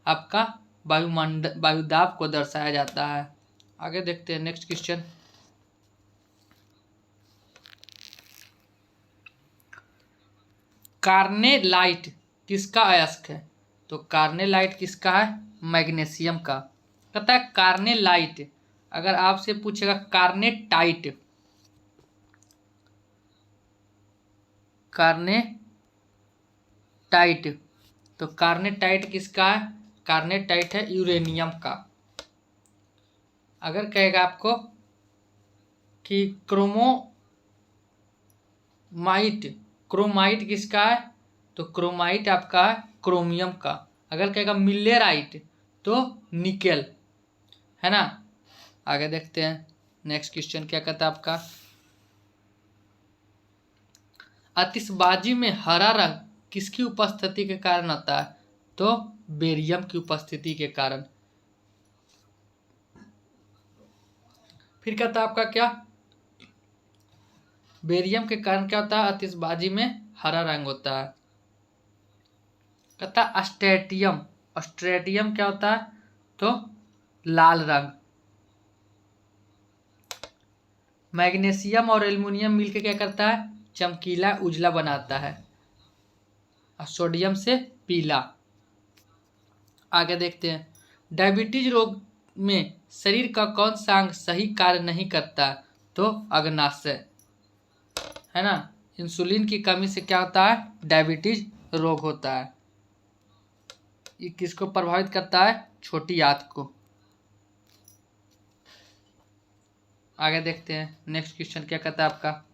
Speaker 1: आपका वायुदाब को दर्शाया जाता है। आगे देखते हैं नेक्स्ट क्वेश्चन। कार्नेलाइट किसका अयस्क है? तो कार्नेलाइट किसका है? मैग्नीशियम का। कहता है कार्नेलाइट। अगर आपसे पूछेगा कार्नेटाइट, तो कार्नेटाइट किसका है? कार्नेटाइट है यूरेनियम का। अगर कहेगा आपको कि क्रोमाइट किसका है? तो क्रोमाइट आपका है क्रोमियम का। अगर कहेगा मिलेराइट तो निकेल, है ना। आगे देखते हैं नेक्स्ट क्वेश्चन क्या कहता है आपका। आतिशबाजी में हरा रंग किसकी उपस्थिति के कारण आता है? तो बेरियम की उपस्थिति के कारण। फिर कहता है आपका क्या? बेरियम के कारण क्या होता है? आतिशबाजी में हरा रंग होता है। कहता है ऑस्ट्रेटियम क्या होता है? तो लाल रंग। मैग्नीशियम और एल्युमिनियम मिलकर क्या करता है? चमकीला उजला बनाता है। और सोडियम से पीला। आगे देखते हैं। डायबिटीज रोग में शरीर का कौन सा अंग सही कार्य नहीं करता? तो अग्नाशय, है ना। इंसुलिन की कमी से क्या होता है? डायबिटीज रोग होता है। ये किसको प्रभावित करता है? छोटी आंत को। आगे देखते हैं नेक्स्ट क्वेश्चन क्या कहता है आपका।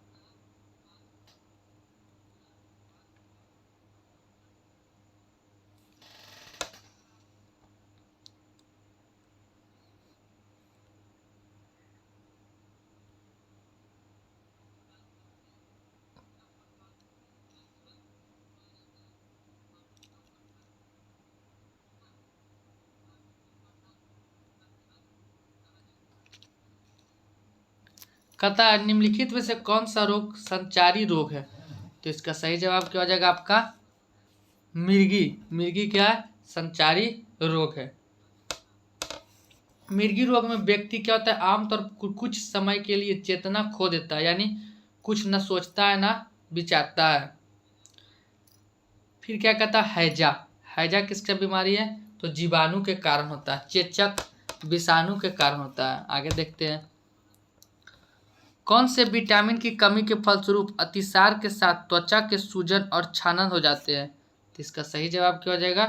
Speaker 1: कहता है निम्नलिखित में से कौन सा रोग संचारी रोग है? तो इसका सही जवाब क्या हो जाएगा आपका? मिर्गी क्या है? संचारी रोग है। मिर्गी रोग में व्यक्ति क्या होता है? आमतौर पर कुछ समय के लिए चेतना खो देता है, यानी कुछ न सोचता है ना विचारता है। फिर क्या कहता है? हैजा किसका बीमारी है? तो जीवाणु के कारण होता है, चेचक विषाणु के कारण होता है। आगे देखते हैं। कौन से विटामिन की कमी के फलस्वरूप अतिसार के साथ त्वचा के सूजन और छानन हो जाते हैं? तो इसका सही जवाब क्या हो जाएगा?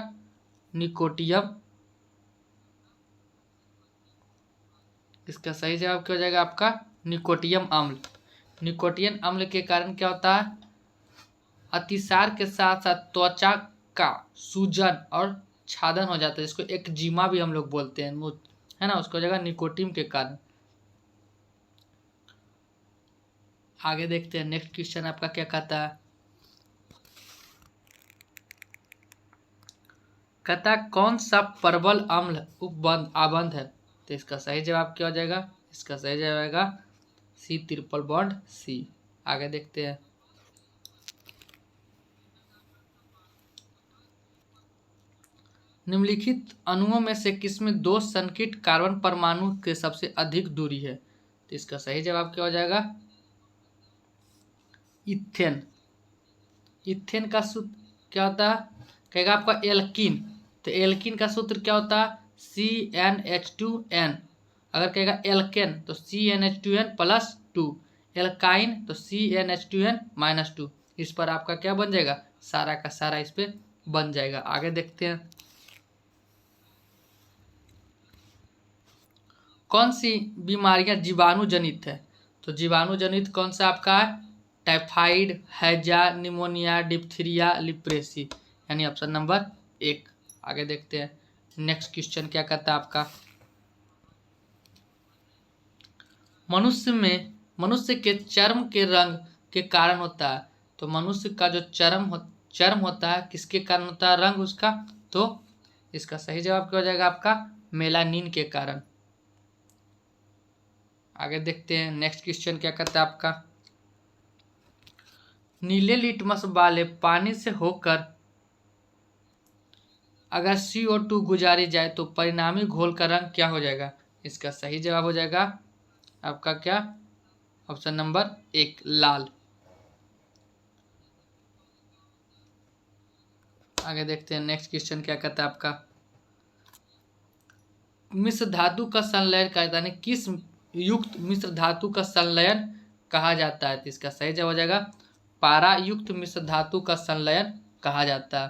Speaker 1: निकोटियम। इसका सही जवाब क्या हो जाएगा आपका? निकोटियम अम्ल। निकोटियन अम्ल के कारण क्या होता है? अतिसार के साथ साथ त्वचा का सूजन और छादन हो जाता है, जिसको एक्जिमा भी हम लोग बोलते हैं, है ना। उसको हो जाएगा निकोटीन के कारण। आगे देखते हैं नेक्स्ट क्वेश्चन आपका क्या कहता है। कहता है कौन सा प्रबल अम्ल उपबंध आबंध है? तो इसका सही जवाब क्या हो जाएगा? इसका सही जवाब आएगा C ट्रिपल बॉन्ड C। आगे देखते हैं। निम्नलिखित अणुओं में से किसमें दो संकीर्ण कार्बन परमाणु के सबसे अधिक दूरी है? तो इसका सही जवाब क्या हो जाएगा? इथेन। इथेन का सूत्र क्या होता है? कहेगा आपका एल्कीन, तो एल्कीन का सूत्र क्या होता है? CnH2n। अगर कहेगा एल्केन तो CnH2n+2। एल्काइन तो CnH2n-2। इस पर आपका क्या बन जाएगा? सारा का सारा इस पे बन जाएगा। आगे देखते हैं, कौन सी बीमारियां जीवाणु जनित है? तो जीवाणु जनित कौन सा आपका है? टाइफाइड, हैजा, निमोनिया, डिप्थीरिया, लिप्रेसी, यानी ऑप्शन नंबर 1। आगे देखते हैं, नेक्स्ट क्वेश्चन क्या कहता है आपका? मनुष्य के चर्म के रंग के कारण होता है। तो मनुष्य का जो चर्म होता है किसके कारण होता है रंग उसका? तो इसका सही जवाब क्या हो जाएगा आपका? मेलानिन के कारण। आगे देखते हैं, नेक्स्ट क्वेश्चन क्या कहता है आपका? नीले लिटमस वाले पानी से होकर अगर CO2 गुजारी जाए तो परिणामी घोल का रंग क्या हो जाएगा? इसका सही जवाब हो जाएगा आपका क्या? ऑप्शन नंबर 1, लाल। आगे देखते हैं, नेक्स्ट क्वेश्चन क्या कहता है आपका? मिश्र धातु का संलयन कहा जाता है, किस युक्त मिश्र धातु का संलयन कहा जाता है? तो इसका सही जवाब हो जाएगा पारा युक्त मिश्र धातु का संलयन कहा जाता है।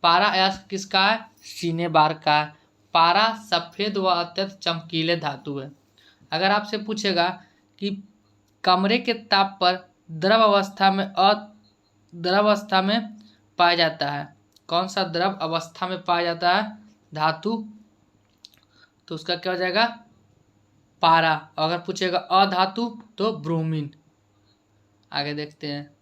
Speaker 1: पारा किसका है? सिनेबार का है। पारा सफेद व अत्यंत चमकीले धातु है। अगर आपसे पूछेगा कि कमरे के ताप पर द्रव अवस्था में पाया जाता है, कौन सा द्रव अवस्था में पाया जाता है धातु? तो उसका क्या हो जाएगा? पारा। अगर पूछेगा अधातु तो ब्रोमीन। आगे देखते हैं,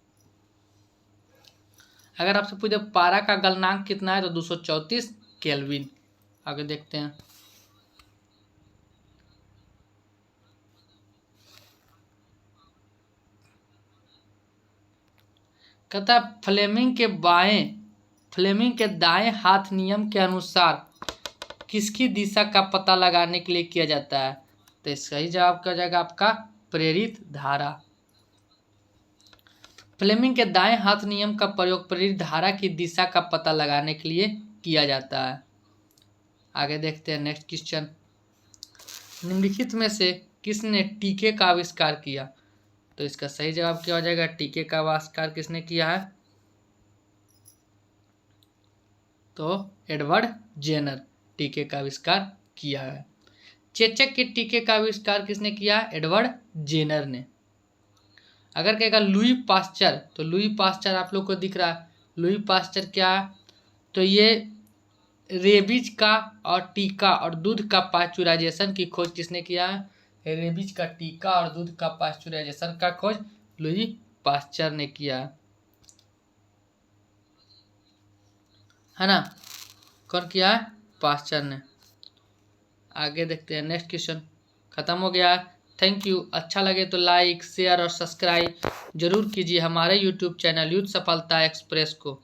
Speaker 1: अगर आपसे पूछे पारा का गलनांक कितना है तो 234 केल्विन। आगे देखते हैं, कहता फ्लेमिंग के दाएं हाथ नियम के अनुसार किसकी दिशा का पता लगाने के लिए किया जाता है? तो सही जवाब क्या हो जाएगा आपका? प्रेरित धारा। फ्लेमिंग के दाएं हाथ नियम का प्रयोग प्रेरित धारा की दिशा का पता लगाने के लिए किया जाता है। आगे देखते हैं, नेक्स्ट क्वेश्चन, निम्नलिखित में से किसने टीके का आविष्कार किया? तो इसका सही जवाब क्या हो जाएगा? टीके का आविष्कार किसने किया है? तो एडवर्ड जेनर टीके का आविष्कार किया है। चेचक के टीके का आविष्कार किसने किया? एडवर्ड जेनर ने। अगर कहेगा लुई पास्चर, तो लुई पास्चर आप लोग को दिख रहा है, लुई पास्चर क्या है? तो ये रेबीज का और टीका और दूध का पास्चुराइजेशन की खोज किसने किया है? रेबीज का टीका और दूध का पास्चुराइजेशन का खोज लुई पास्चर ने किया है ना? कौन किया है? पास्चर ने। आगे देखते हैं, नेक्स्ट क्वेश्चन खत्म हो गया। Thank you. अच्छा लगे तो लाइक शेयर और सब्सक्राइब जरूर कीजिए हमारे यूट्यूब चैनल यूथ सफलता एक्सप्रेस को।